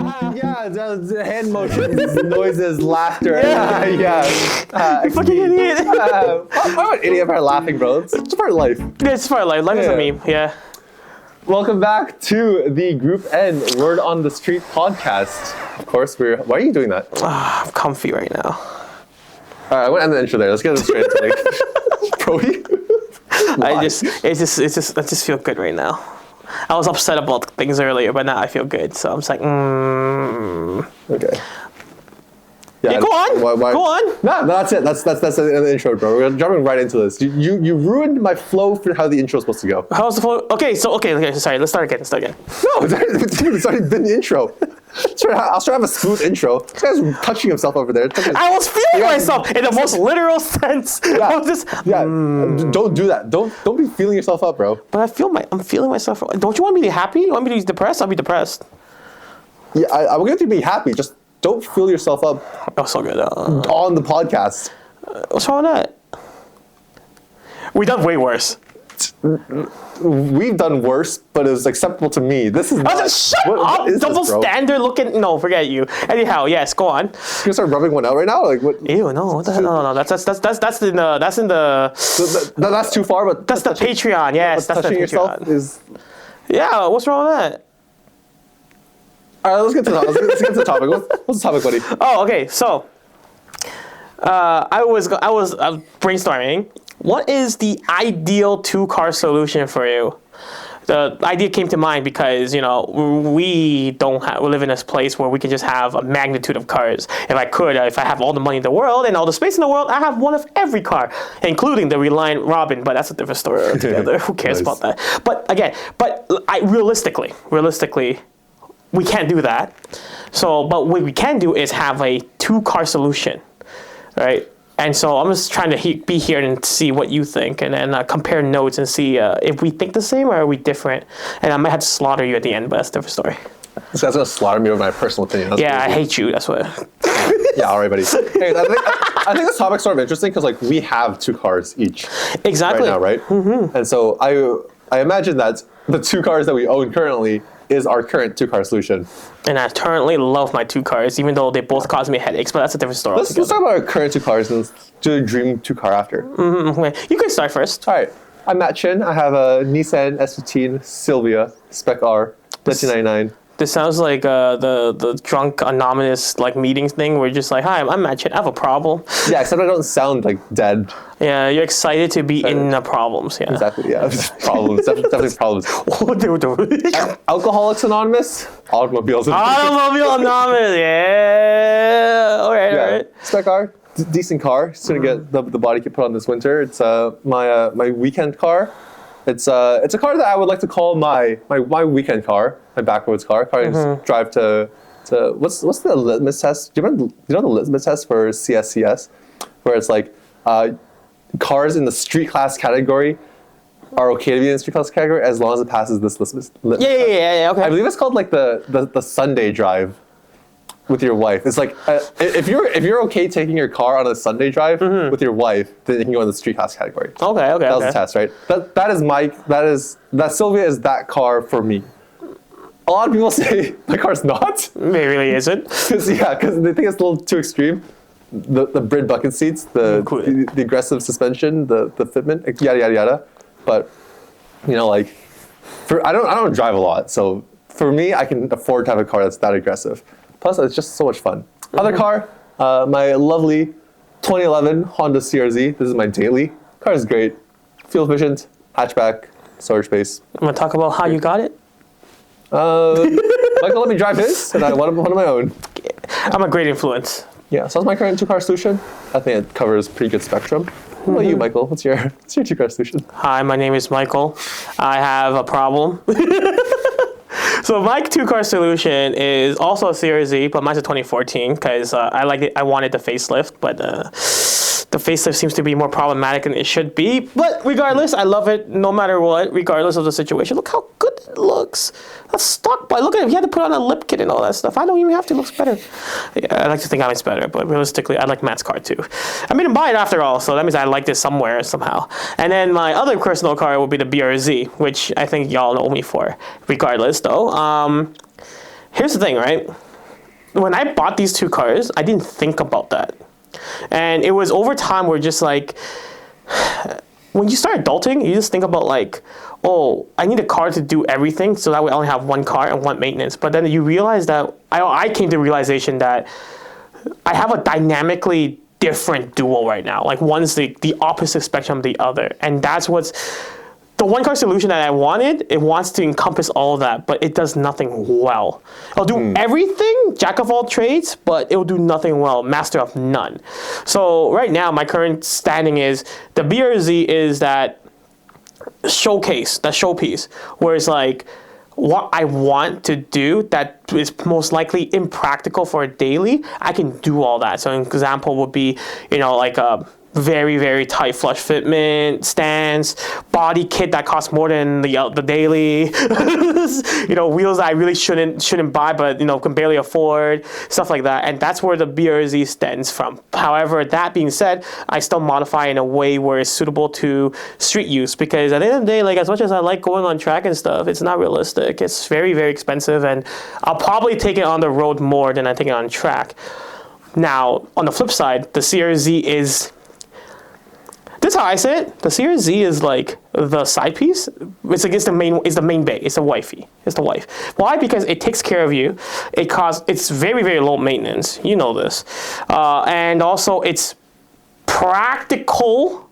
Yeah, the hand motions, noises, laughter. Yeah. You fucking idiot. I'm an idiot for laughing, bro. It's part of life. It's part of life. Life is a Yeah. meme. Yeah. Welcome back to the Group N Word on the Street podcast. Of course, why are you doing that? I'm comfy right now. All right, I want to end the intro there. Let's get it straight into like, Brody. I just feel good right now. I was upset about things earlier, but now I feel good. So I'm just like, Okay. Yeah, go on. Go on. No, that's it. That's the intro, bro. We're jumping right into this. You ruined my flow for how the intro is supposed to go. How's the flow? Okay, sorry. Let's start again. No, it's already been the intro. I was trying to have a smooth intro. This guy's touching himself over there. I was feeling myself in the most literal sense. Yeah. I was just, Don't do that. Don't be feeling yourself up, bro. But I'm feeling myself. Don't you want me to be happy? You want me to be depressed? I'll be depressed. Yeah, I'm going to be happy. Just don't feel yourself up Oh, so good. on the podcast. What's wrong with that? We done way worse. We've done worse, but it was acceptable to me. This is not, shut what up! is Double this, bro? standard looking. No, forget you. Anyhow, yes, go on. You gonna start rubbing one out right now? Like what? Ew, no, what the hell? No. That's in the. That's too far, but That's the Patreon. Yes, that's the touching yourself Patreon. is. Yeah, what's wrong with that? All right, let's get to the topic. What's the topic, buddy? Oh, okay. So, I was brainstorming. What is the ideal two-car solution for you? The idea came to mind because, we live in this place where we can just have a magnitude of cars. If I have all the money in the world and all the space in the world, I have one of every car, including the Reliant Robin, but that's a different story altogether. Who cares Nice. about that? But again, realistically, we can't do that. So, but what we can do is have a two-car solution, right? And so I'm just trying to be here and see what you think, and then compare notes and see if we think the same or are we different. And I might have to slaughter you at the end, but that's a different story. This guy's gonna slaughter me over my personal opinion. That's Yeah, I crazy. hate you. That's what. Yeah, all right, buddy. Hey, I think this topic's sort of interesting because like we have two cars each Exactly. right now, right? Mm-hmm. And so I imagine that the two cars that we own currently is our current two-car solution. And I currently love my two cars, even though they both cause me headaches. But that's a different story. Let's talk about our current two cars and let's do the dream two-car after. Okay. You can start first. All right. I'm Matt Chin. I have a Nissan S15 Silvia Spec R 1999. This sounds like the drunk anonymous meeting thing where you're just like, hi, I'm Matt Chin. I have a problem. Yeah, except I don't sound like dead. Yeah, you're excited to be in the problems. Yeah. Exactly. Yeah. Problems. Definitely problems. Alcoholics Anonymous. Automobiles. Automobile anonymous. Yeah. All right. Spec R. Decent car. It's gonna get the body kit put on this winter. It's my weekend car. It's a car that I would like to call my weekend car, my backroads car. I just drive to what's the litmus test? Do you know the litmus test for CSCS, where it's like cars in the street class category are okay to be in the street class category as long as it passes this litmus test. Yeah. Okay. I believe it's called like the Sunday drive with your wife. It's like if you're okay taking your car on a Sunday drive with your wife, then you can go in the street class category. Okay. That was the test, right? That Silvia is that car for me. A lot of people say my car's not. It really isn't. Because they think it's a little too extreme. The Brit bucket seats, the aggressive suspension, the fitment, yada yada yada. But I don't drive a lot, so for me, I can afford to have a car that's that aggressive. Plus, it's just so much fun. Other car, my lovely 2011 Honda CRZ. This is my daily. Car is great. Fuel efficient, hatchback, storage space. I'm gonna talk about how you got it. Michael let me drive his, and I want one of my own. I'm a great influence. Yeah, so that's my current two-car solution. I think it covers pretty good spectrum. What about you, Michael? What's your two-car solution? Hi, my name is Michael. I have a problem. So my two-car solution is also a CRZ, but mine's a 2014 because I like it. I wanted the facelift, but the facelift seems to be more problematic than it should be. But regardless, I love it no matter what, regardless of the situation. Look how good it looks. That's stock by. Look at it. He had to put on a lip kit and all that stuff. I don't even have to. It looks better. Yeah, I like to think mine's better, but realistically, I like Matt's car too. I made him buy it after all, so that means I like this somewhere somehow. And then my other personal car would be the BRZ, which I think y'all know me for. Regardless, though, here's the thing, right? When I bought these two cars, I didn't think about that. And it was over time where just like, when you start adulting, you just think about like, oh, I need a car to do everything, so that way I only have one car and one maintenance. But then you realize that, I came to the realization that I have a dynamically different duo right now. Like one's the opposite spectrum of the other. And that's what's, the one car solution that I wanted, it wants to encompass all of that, but it does nothing well. It'll do everything, jack of all trades, but it'll do nothing well, master of none. So right now, my current standing is, the BRZ is that showpiece, where it's like, what I want to do that is most likely impractical for a daily, I can do all that. So an example would be, like a very, very tight flush fitment, stance, body kit that costs more than the daily, wheels that I really shouldn't buy, but can barely afford, stuff like that. And that's where the BRZ stems from. However, that being said, I still modify in a way where it's suitable to street use, because at the end of the day, like as much as I like going on track and stuff, it's not realistic. It's very, very expensive, and I'll probably take it on the road more than I take it on track. Now, on the flip side, the CRZ is, this is how I say it. The CRZ is like the side piece. It's against the main bay. It's the wifey. It's the wife. Why? Because it takes care of you. It's very, very low maintenance. You know this. And also it's practical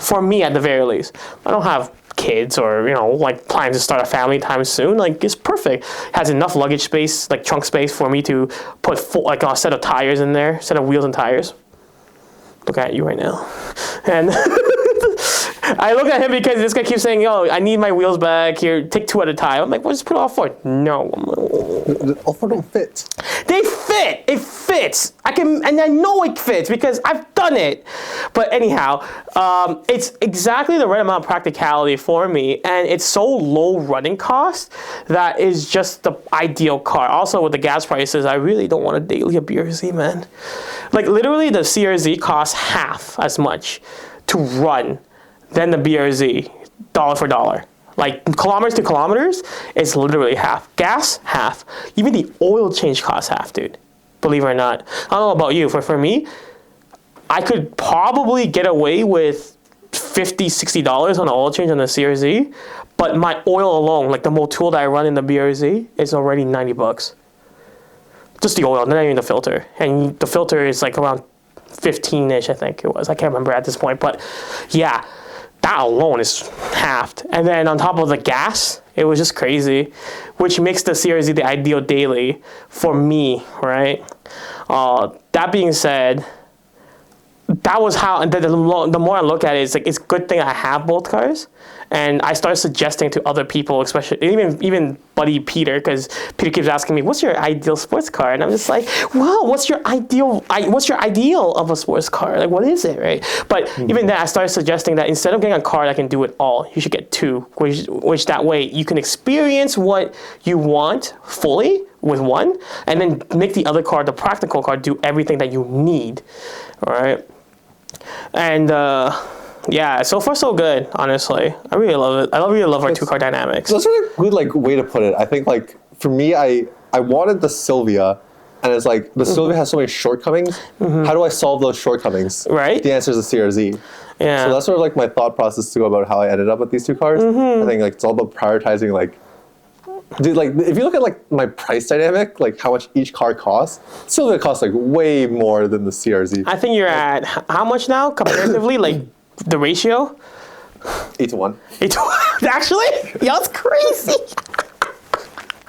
for me at the very least. I don't have kids or like plans to start a family anytime soon. Like it's perfect. It has enough luggage space, like trunk space, for me to put a set of tires in there, set of wheels and tires. Look at you right now. And I look at him because this guy keeps saying, "Oh, I need my wheels back. Here, take two at a time." I'm like, "Well, just put all four." No. All four don't fit. They fit. It fits. And I know it fits because I've done it. But anyhow, it's exactly the right amount of practicality for me, and it's so low running cost that is just the ideal car. Also, with the gas prices, I really don't want a daily BRZ, man. Like literally, the CRZ costs half as much to run than the BRZ, dollar for dollar. Like kilometers to kilometers, it's literally half. Gas, half. Even the oil change costs half, dude. Believe it or not. I don't know about you. For me, I could probably get away with $50, $60 on the oil change on the CRZ, but my oil alone, like the Motul that I run in the BRZ, is already $90. Just the oil, not even the filter. And the filter is like around 15-ish, I think it was. I can't remember at this point. But yeah, that alone is halved. And then on top of the gas, it was just crazy, which makes the CRZ the ideal daily for me, right? That being said, that was how, and the more I look at it, it's like, it's a good thing I have both cars. And I started suggesting to other people, especially even buddy Peter, because Peter keeps asking me, "What's your ideal sports car?" And I'm just like, "Well, what's your ideal of a sports car? Like, what is it, right?" But even then, I started suggesting that instead of getting a car that can do it all, you should get two, which that way you can experience what you want fully with one, and then make the other car, the practical car, do everything that you need, all right? And yeah, so far so good, honestly. I really love it. I really love our two-car dynamics. That's a really good way to put it. I think for me, I wanted the Silvia, and it's like the Silvia has so many shortcomings. How do I solve those shortcomings? Right. The answer is the CRZ. Yeah. So that's sort of my thought process too about how I ended up with these two cars. I think it's all about prioritizing dude, if you look at my price dynamic, how much each car costs, Silvia costs way more than the CRZ. I think you're at how much now comparatively, the ratio? 8-1. 8-1. Actually? Yeah, that's crazy.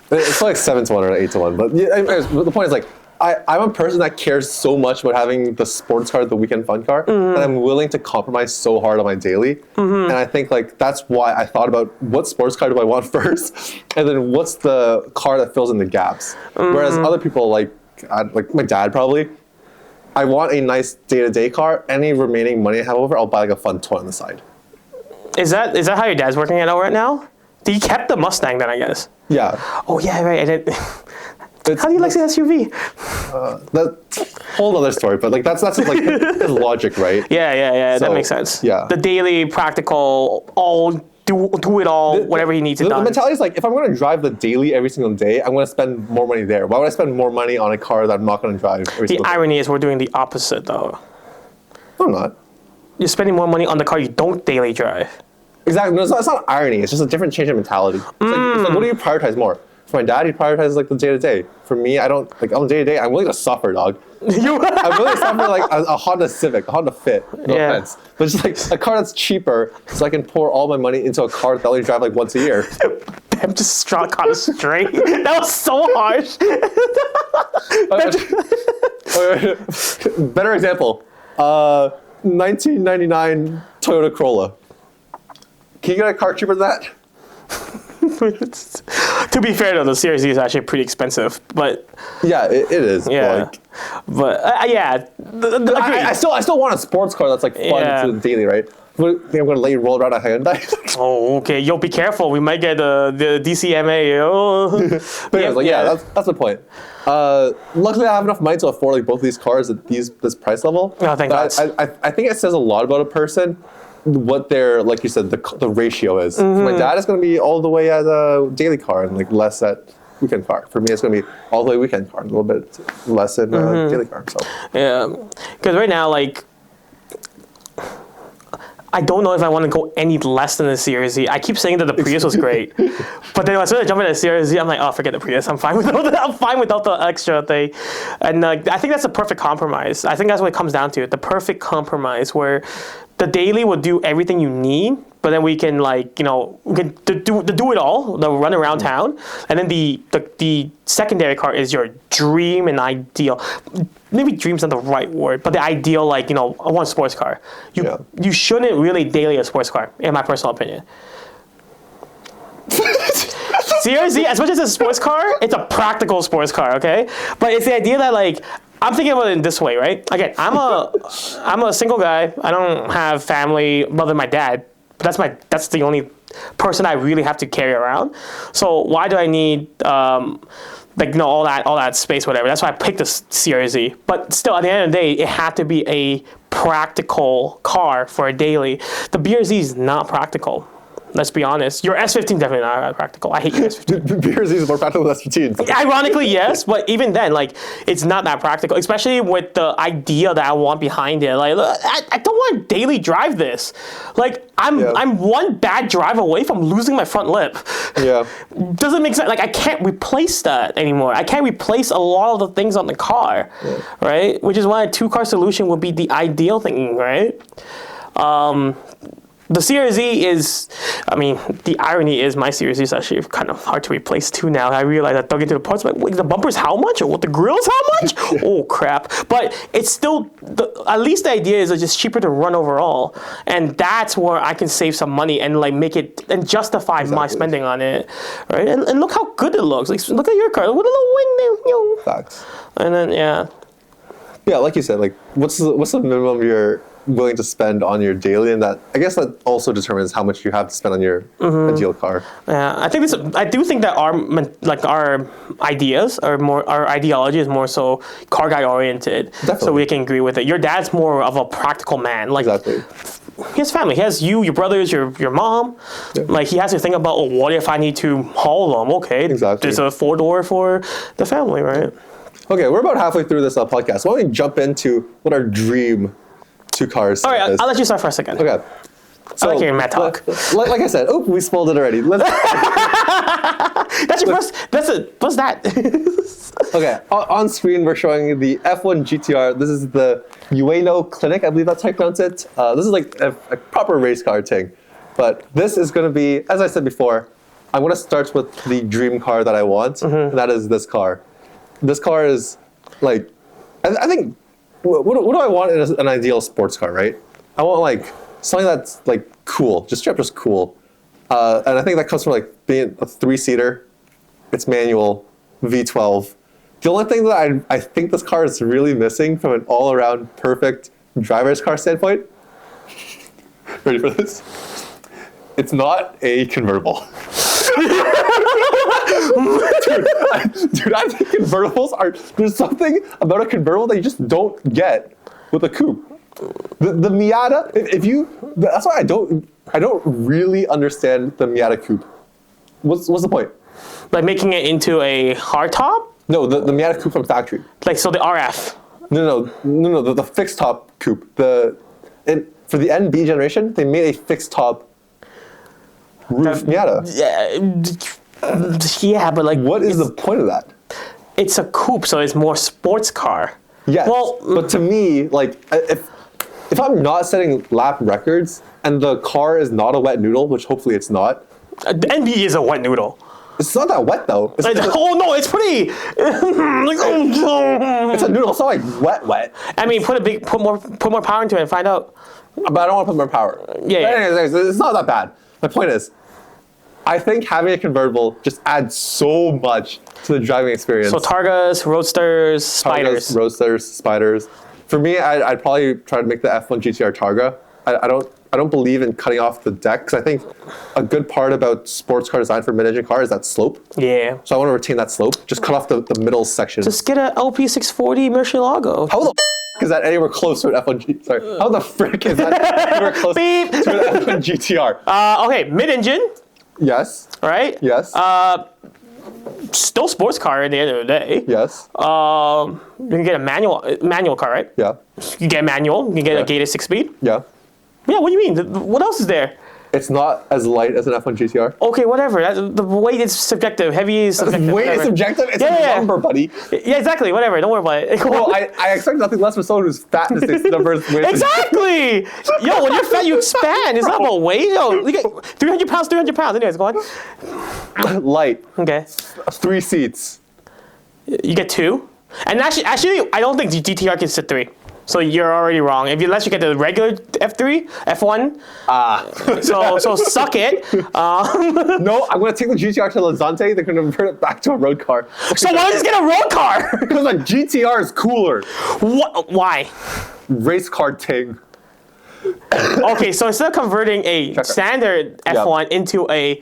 It's 7-1 or 8-1. But the point is I'm a person that cares so much about having the sports car, the weekend fun car, and I'm willing to compromise so hard on my daily. And I think that's why I thought about what sports car do I want first, and then what's the car that fills in the gaps. Whereas other people, like my dad probably, I want a nice day-to-day car. Any remaining money I have over, I'll buy a fun toy on the side. Is that how your dad's working it out right now? He kept the Mustang then, I guess. Yeah. Oh yeah, right. How do you like the SUV? That's a whole other story, but that's his logic, right? Yeah. So, that makes sense. Yeah. The daily, practical, all do it all, whatever he needs it the done. mentality is like, if I'm going to drive the daily every single day, I'm going to spend more money there. Why would I spend more money on a car that I'm not going to drive every The single day? irony is we're doing the opposite, though. No, I'm not. You're spending more money on the car you don't daily drive. Exactly. No, it's not irony. It's just a different change in mentality. It's like, what do you prioritize more? For my dad, he prioritizes like the day to day. For me, I don't like on the day to day. I'm willing to suffer, dog. I'm willing to suffer like a Honda Civic, a Honda Fit. No offense, but just like a car that's cheaper, so I can pour all my money into a car that I only drive like once a year. I'm just caught straight. That was so harsh. Better example. 1999 Toyota Corolla. Can you get a car cheaper than that? To be fair, though, the Series Z is actually pretty expensive, but yeah, it is. Yeah, but yeah, I still want a sports car that's like fun to the daily, right? Think I'm gonna let you roll around a Hyundai? Oh, okay. Yo, be careful. We might get the DCMA. Yo. But that's the point. Luckily, I have enough money to afford like both these cars at this price level. Oh, thank God. I think it says a lot about a person what their, like you said, the ratio is. My dad is going to be all the way at a daily car and like less at weekend car. For me, it's going to be all the way weekend car, and a little bit less in daily car. So yeah, because right now, like, I don't know if I want to go any less than the Series Z. I keep saying that the Prius was great, but then as soon as I jump into the Series Z, I'm like, oh, forget the Prius. I'm fine without the extra thing. And I think that's a perfect compromise. I think that's what it comes down to. The perfect compromise where the daily will do everything you need, but then we can we can do it all, the run around town, and then the secondary car is your dream and ideal. Maybe dream's not the right word, but the ideal, I want a sports car. You shouldn't really daily a sports car, in my personal opinion. CRZ, as much as it's a sports car, it's a practical sports car, okay? But it's the idea that I'm thinking about it in this way, right? Again, I'm a single guy. I don't have family other than my dad. But that's the only person I really have to carry around. So why do I need all that space, whatever? That's why I picked the CRZ. But still, at the end of the day, it had to be a practical car for a daily. The BRZ is not practical. Let's be honest. Your S15 definitely not practical. I hate your S15. BRZ is more practical than S15. Ironically, yes, but even then, it's not that practical, especially with the idea that I want behind it. I don't want to daily drive this. I'm one bad drive away from losing my front lip. Yeah. Doesn't make sense. I can't replace that anymore. I can't replace a lot of the things on the car, right? Which is why a two-car solution would be the ideal thing, right? The Series Z is, the irony is my Series Z is actually kind of hard to replace too now. I realized I dug into the parts, wait, the bumper's how much? Or what, the grill's how much? Oh, crap. But it's still, at least the idea is it's just cheaper to run overall. And that's where I can save some money and make it, and justify my spending on it, right? And look how good it looks. Look at your car, with a little wing there, Facts. And then, Yeah, like you said, what's the minimum you're willing to spend on your daily, and that I guess that also determines how much you have to spend on your ideal car. Yeah, I do think that our ideas are more, our ideology is more so car guy oriented. Definitely. So we can agree with it. Your dad's more of a practical man. Exactly. He has family. He has your brothers, your mom. Yeah. He has to think about, what if I need to haul them? Okay, exactly. There's a 4-door for the family, right? Okay, we're about halfway through this podcast. Why don't we jump into what our dream two cars All right, is? I'll let you start for a second. Okay. So, I like hearing Matt talk. Like I said, we spoiled it already. That's your first. What's that? Okay, on screen we're showing you the F1 GTR. This is the Ueno Clinic, I believe that's how you pronounce it. This is a proper race car thing. But this is going to be, as I said before, I'm going to start with the dream car that I want, and that is this car. This car is I think, what do I want in an ideal sports car, right? I want something that's cool, just cool. And I think that comes from being a 3-seater, it's manual, V12. The only thing that I think this car is really missing from an all-around perfect driver's car standpoint, ready for this? It's not a convertible. Dude, I think convertibles there's something about a convertible that you just don't get with a coupe. The Miata, that's why I don't I don't really understand the Miata coupe. What's the point? Like making it into a hardtop? No, the Miata coupe from factory. Like, so the RF. No, the fixed top coupe. For the NB generation, they made a fixed top roof Miata. Yeah, but like... What is the point of that? It's a coupe, so it's more sports car. Yes, well, but to me, like, if I'm not setting lap records and the car is not a wet noodle, which hopefully it's not. The NB is a wet noodle. It's not that wet though. Oh no, it's pretty. It's a noodle. It's not like wet. I mean, put more power into it and find out. But I don't want to put more power. Yeah. But anyways, it's not that bad. My point is, I think having a convertible just adds so much to the driving experience. So Targas, Roadsters, Spiders. Roadsters, Spiders. For me, I'd probably try to make the F1 GTR Targa. I don't believe in cutting off the deck because I think a good part about sports car design for mid-engine car is that slope. Yeah. So I want to retain that slope. Just cut off the middle section. Just get a LP640 Murcielago. How the is that anywhere close to an F1 GTR? Sorry. How the frick is that anywhere close to an F1 GTR? Okay, mid-engine. Yes. Right? Yes. Still sports car at the end of the day. Yes. You can get a manual car, right? Yeah. You get a manual. You can get a gated 6-speed. Yeah. Yeah, what do you mean? What else is there? It's not as light as an F1 GTR. Okay, whatever. The weight is subjective. Heavy is subjective. Weight is subjective? It's a number, buddy. Yeah, exactly. Whatever. Don't worry about it. Well, I expect nothing less from someone who's fat to say numbers. Exactly! Yo, when you're fat, you expand. It's not about weight. Yo, look at 300 pounds, 300 pounds. Anyways, go on. Light. Okay. 3 seats. You get 2. And actually, I don't think the GTR can sit 3. So you're already wrong. Unless you get the regular F3, F1. So suck it. No, I'm going to take the GTR to Lazante. They're going to convert it back to a road car. So why just get a road car? Because a GTR is cooler. What? Why? Race car ting. Okay, so instead of converting a standard F1 into a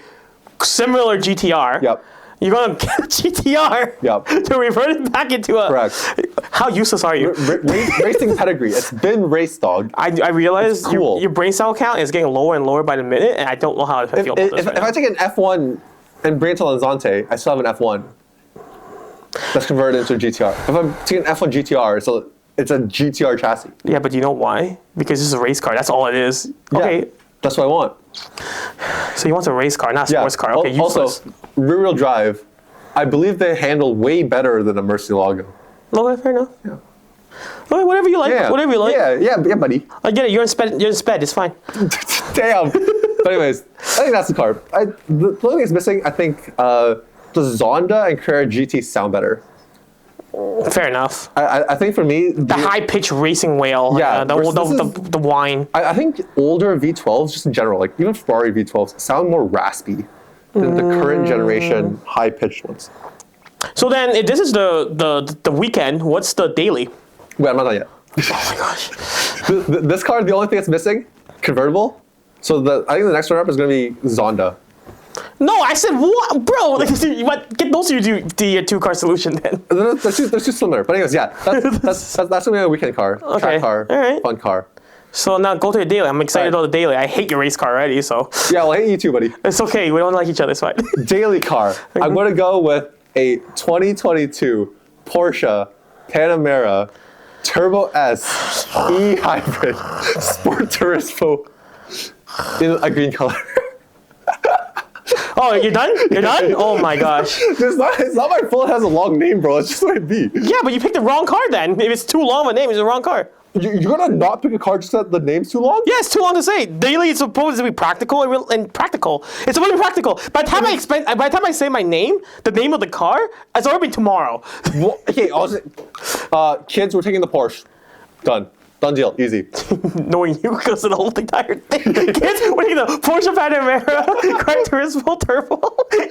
similar GTR, you're going to get a GTR to revert it back into a... Correct. How useless are you? Racing pedigree. It's been race dog. I realize your brain cell count is getting lower and lower by the minute, and I don't know how I feel about this. If I take an F1 and bring it to Lanzante, I still have an F1 that's converted into a GTR. If I'm taking an F1 GTR, it's a GTR chassis. Yeah, but you know why? Because this is a race car. That's all it is. Okay. Yeah, that's what I want. So you want a race car, not a sports car. Okay, useless. Also, rear-wheel drive, I believe they handle way better than a Murcielago. Okay, fair enough. Yeah. Okay, whatever you like. Yeah. Whatever you like. Yeah, buddy. I get it. You're in sped. It's fine. Damn. But anyways, I think that's the car. The only thing that's missing, I think, the Zonda and Carrera GT sound better. Fair enough. I think for me, the high-pitched racing wail. Yeah. The whine. I think older V12s, just in general, like even Ferrari V12s, sound more raspy than the current generation high-pitched ones. So then, if this is the weekend, what's the daily? Wait, I'm not done yet. Oh my gosh. This car, the only thing that's missing, convertible. So I think the next runner-up is going to be Zonda. No, I said what, bro? Like, get those to your 2-car solution then. They're too similar. But anyways, yeah, that's going to be a weekend car, track car, fun car. So now go to the daily. I'm excited about the daily. I hate your race car already, so. Yeah, well, I hate you too, buddy. It's okay. We don't like each other. It's fine. Daily car. I'm going to go with a 2022 Porsche Panamera Turbo S E-Hybrid Sport Turismo in a green color. Oh, you're done? You're done? Oh my gosh. It's not my fault it has a long name, bro. It's just the way it be. Yeah, but you picked the wrong car then. If it's too long of a name, it's the wrong car. You're gonna not pick a car just because the name's too long? Yeah, it's too long to say. Daily is supposed to be practical and practical. It's supposed to be practical. By the time I say my name, the name of the car, it's already been tomorrow. Well, okay, kids, we're taking the Porsche. Done deal, easy. Knowing you because of the whole entire thing. Kids, we're taking the Porsche Panamera Gran Turismo Turbo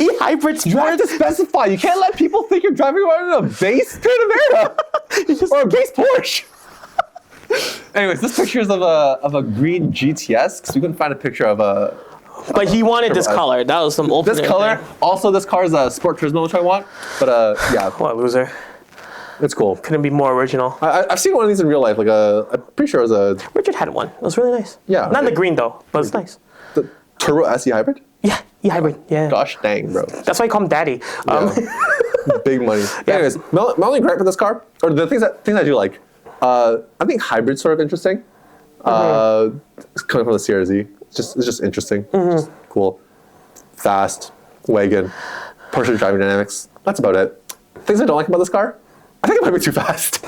E-Hybrid Sport. You have to specify. You can't let people think you're driving around in a base Panamera or a base Porsche. Anyways, this picture is of a green GTS because we couldn't find a picture of a. But he wanted this color. That was some ultimate. This color. Thing. Also, this car is a Sport Turismo, which I want. But yeah. What a loser. It's cool. Couldn't be more original. I've seen one of these in real life. I'm pretty sure it was a. Richard had one. It was really nice. Yeah. Not in the green though, but it's nice. The Turbo SE hybrid? Yeah, hybrid. Yeah. Gosh dang, bro. That's why I call him Daddy. Big money. Anyways, my only gripe with this car, or the things I do like, I think hybrid's sort of interesting. Coming from the CRZ, it's just interesting. Just cool. Fast, wagon, Porsche driving dynamics. That's about it. Things I don't like about this car, I think it might be too fast.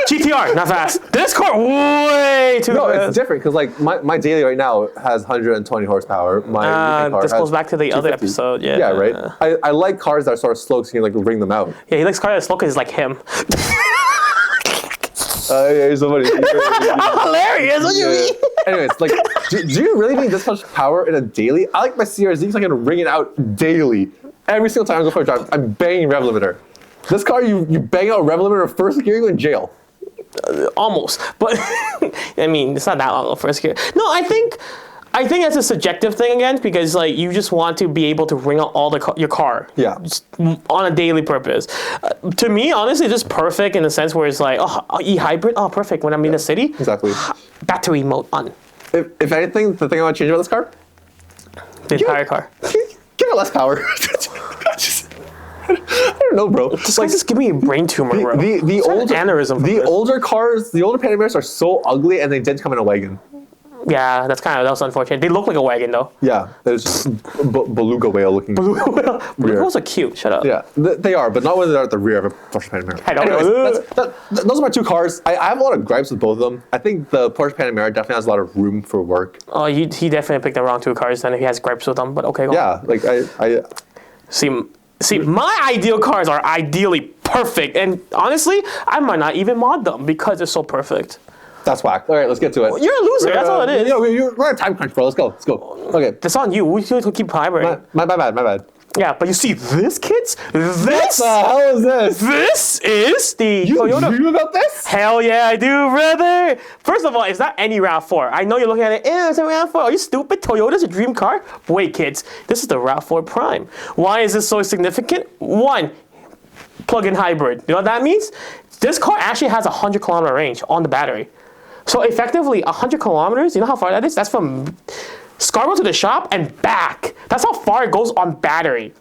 GTR, not fast. This car, way too fast. No, it's different because like my daily right now has 120 horsepower. My car this has goes back to the other 250. episode. Yeah. Yeah, right. I like cars that are sort of slow, so you can like ring them out. Yeah, he likes cars that are slow because he's like him. Yeah, he's so funny. I'm hilarious. What do you mean? Anyways, like, do you really need this much power in a daily? I like my CRZ because I can ring it out daily. Every single time I go for a drive, I'm banging rev limiter. This car, you bang out rev limiter first gear, you go in jail. Almost, but I mean, it's not that long of first gear. No, I think that's a subjective thing again because like you just want to be able to ring out all your car. Yeah. Just on a daily purpose. To me, honestly, it's just perfect in the sense where it's like, oh, e-hybrid, oh, perfect when I'm in the city. Exactly. Battery mode on. If anything, the thing I want to change about this car, The entire car. give it less power. I don't know, bro. This guy just give me a brain tumor, bro. The older aneurysm. older cars, the older Panameras are so ugly, and they did come in a wagon. Yeah, that was unfortunate. They look like a wagon though. Yeah, there's just beluga whale looking. Belugas are cute. Shut up. Yeah, they are, but not when they're at the rear of a Porsche Panamera. I don't Anyways, those are my two cars. I have a lot of gripes with both of them. I think the Porsche Panamera definitely has a lot of room for work. Oh, he definitely picked the wrong two cars. Then if he has gripes with them, but okay. Go on. Yeah, like I See, my ideal cars are ideally perfect, and honestly, I might not even mod them because they're so perfect. That's whack. All right, let's get to it. You're a loser. That's all it is. We're on time crunch, bro. Let's go. Okay. That's on you. We need to keep hybrid. My bad. Yeah, but you see this, kids? What the hell is this? This is the Toyota. You knew about this? Hell yeah, I do, brother. First of all, it's not any RAV4. I know you're looking at it. It's a RAV4. Are you stupid? Toyota's a dream car? Wait, kids. This is the RAV4 Prime. Why is this so significant? One, plug-in hybrid. You know what that means? This car actually has a 100-kilometer range on the battery. So effectively, 100 kilometers, you know how far that is? That's from Scarborough to the shop and back. That's how far it goes on battery.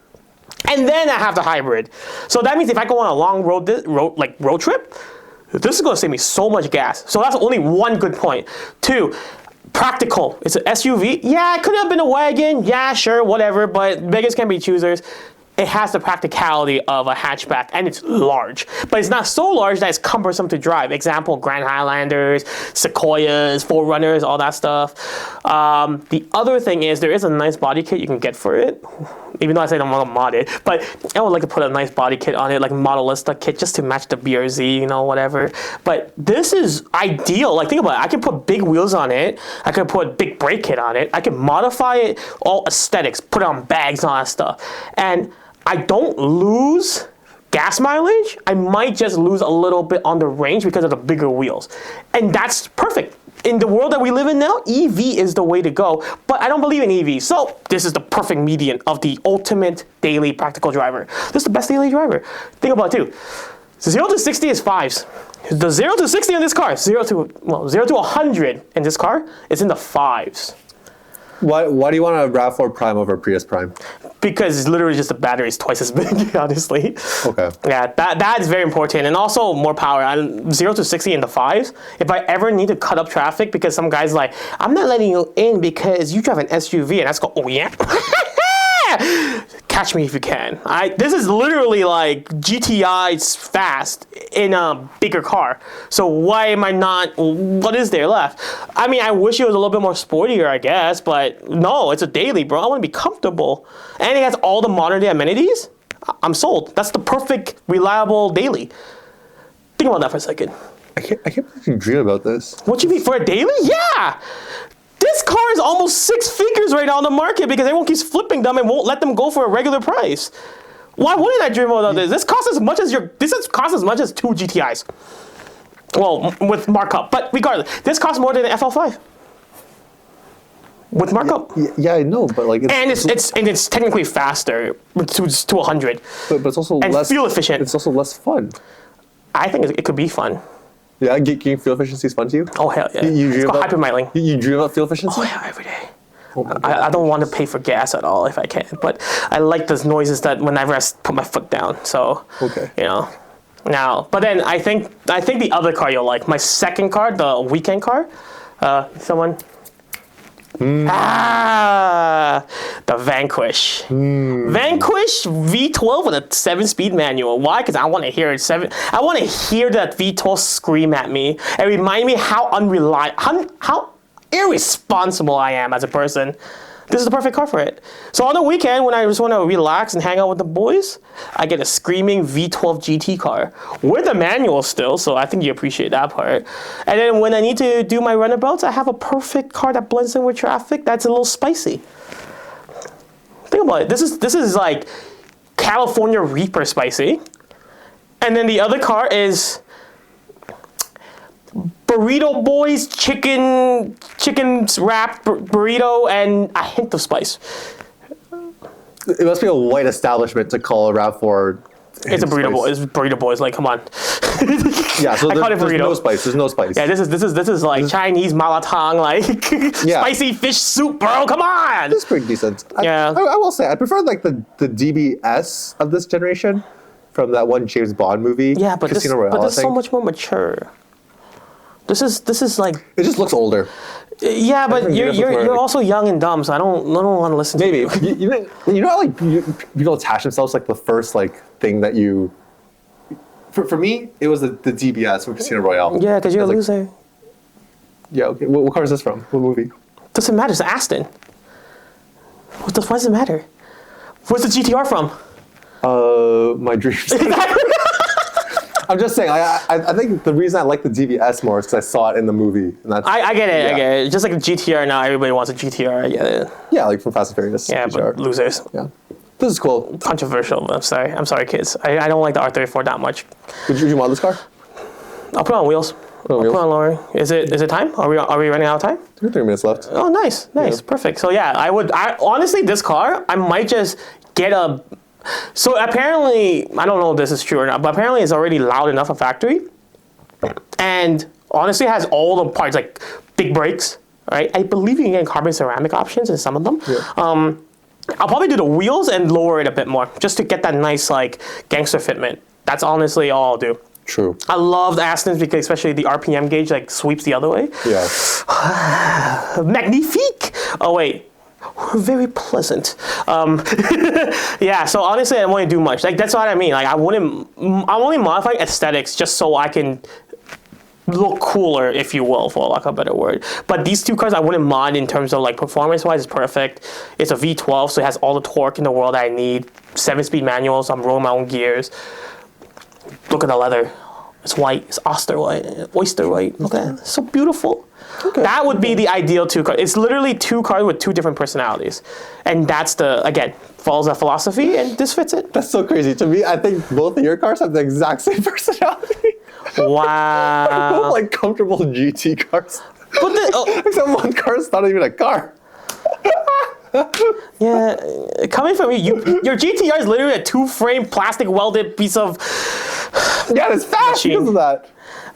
And then I have the hybrid. So that means if I go on a long road trip, this is going to save me so much gas. So that's only one good point. Two, practical. It's an SUV. Yeah, it could have been a wagon. Yeah, sure, whatever. But beggars can be choosers. It has the practicality of a hatchback, and it's large. But it's not so large that it's cumbersome to drive. Example, Grand Highlanders, Sequoias, 4Runners, all that stuff. The other thing is there is a nice body kit you can get for it. Even though I say I don't want to mod it. But I would like to put a nice body kit on it, like Modelista kit, just to match the BRZ, whatever. But this is ideal. Like, think about it. I can put big wheels on it. I can put big brake kit on it. I can modify it, all aesthetics, put it on bags and all that stuff. And I don't lose gas mileage. I might just lose a little bit on the range because of the bigger wheels. And that's perfect. In the world that we live in now, EV is the way to go. But I don't believe in EV. So this is the perfect median of the ultimate daily practical driver. This is the best daily driver. Think about it too. 0 to 60 is 5s. The 0 to 60 in this car, 0 to 100 in this car is in the 5s. Why do you want a RAV4 Prime over a Prius Prime? Because it's literally just the battery is twice as big, honestly. Okay. Yeah, that is very important. And also more power. 0 to 60 in the 5s. If I ever need to cut up traffic because some guy's like, I'm not letting you in because you drive an SUV. And I just go, oh yeah? Catch me if you can. This is literally like GTI's fast in a bigger car. So why am I not? What is there left? I mean, I wish it was a little bit more sportier, I guess, but no, it's a daily, bro. I want to be comfortable, and it has all the modern day amenities. I'm sold. That's the perfect, reliable daily. Think about that for a second. I can't believe you dream about this. What you mean for a daily? Yeah. This car is almost 6 figures right now on the market because everyone keeps flipping them and won't let them go for a regular price. Why wouldn't I dream about this? This costs as much as two GTIs. Well, with markup, but regardless, this costs more than an FL5. With markup. Yeah, I know, but like it's technically faster to 100. But it's also and less fuel efficient. It's also less fun. I think it could be fun. Yeah, getting fuel efficiency is fun to you? Oh hell yeah! You dream it's called about hypermiling. You dream about fuel efficiency? Oh yeah, every day. Oh my I don't want to pay for gas at all if I can, but I like those noises that whenever I put my foot down. So, Okay. you know. Now, but then I think the other car you'll like. My second car, the weekend car. Someone. The Vanquish. Vanquish V12 with a 7-speed manual. Why? Because I want to hear it. I want to hear that V12 scream at me and remind me how unreliable, how irresponsible I am as a person. This is the perfect car for it. So on the weekend, when I just want to relax and hang out with the boys, I get a screaming V12 GT car with a manual still, so I think you appreciate that part. And then when I need to do my runabouts, I have a perfect car that blends in with traffic that's a little spicy. Think about it. This is like California Reaper spicy. And then the other car is Burrito Boys chicken wrap burrito and a hint of spice. It must be a white establishment to call a RAV4. It's a burrito boy. It's burrito boys. Like, come on. Yeah, so I call it there's burrito. no spice. There's no spice. Yeah, this is like Chinese malatang, like Yeah. spicy fish soup, bro. Come on. It's pretty decent. Yeah. I will say I prefer like the DBS of this generation from that one James Bond movie. Yeah, but Casino Royale, this I is so think. much more mature. This is like, It just looks older. yeah, but think you're this is where- you're also young and dumb, so I don't want to listen Maybe to you. you know how like people attach themselves to, like the first like thing that you. For me, it was the DBS from Casino Royale. Yeah, because you're a Like, loser. Yeah. Okay. What car is this from? What movie? Doesn't matter. It's Aston. Why does it matter? Where's the GTR from? My dreams. I'm just saying. I think the reason I like the DBS more is because I saw it in the movie, and that's I get it. Yeah. I get it. Just like a GTR now, everybody wants a GTR. I get it. yeah, like from Fast and Furious. Yeah, GTR. but losers. Yeah. This is cool. Controversial. But I'm sorry, kids. I don't like the R34 that much. Would you want this car? I'll put it on wheels. on wheels? Put on lowering. Is it time? Are we running out of time? 3 minutes left. Oh, nice, perfect. So yeah, I honestly, this car, I might just get a. So apparently, I don't know if this is true or not, but apparently it's already loud enough a factory, and honestly it has all the parts like big brakes. Right, I believe you can get carbon ceramic options in some of them. Yeah. I'll probably do the wheels and lower it a bit more just to get that nice like gangster fitment. That's honestly all I'll do. True. I love the Astons because especially the RPM gauge like sweeps the other way. Yeah. Magnifique. Oh wait, very pleasant. Yeah. So honestly, I don't want to do much. Like that's what I mean. Like I'm only modifying aesthetics just so I can look cooler, if you will, for lack of a better word. But these two cars I wouldn't mod in terms of like performance-wise. It's perfect. It's a V12, so it has all the torque in the world I need. 7-speed manual, so I'm rolling my own gears. Look at the leather. It's white. It's oyster white. Look at it. It's so beautiful. Okay. That would be the ideal two cars. It's literally two cars with two different personalities. And that's again, follows that philosophy, and this fits it. That's so crazy. To me, I think both of your cars have the exact same personality. Wow. Both like comfortable GT cars. But Except one car is not even a car. yeah, coming from you, your GTR is literally a 2-frame plastic welded piece of. Yeah, it's fast Machine. because of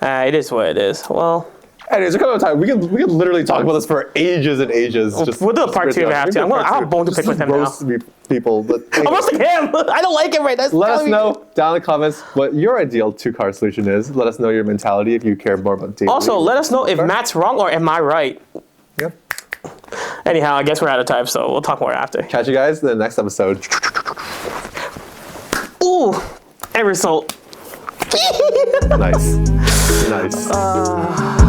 that. It is what it is. Well, Anyways, there comes a time we can literally talk about this for ages and ages. we'll do a part 2 if we have to. I have a bone to pick with him now. roast people, but I'm roasting him. I don't like him right now. let us know down in the comments what your ideal 2-car solution is. Let us know your mentality if you care more about dating. Also, let us know if Matt's wrong or am I right. Yeah. Anyhow, I guess we're out of time, so we'll talk more after. Catch you guys in the next episode. Ooh, end result. Nice. Nice.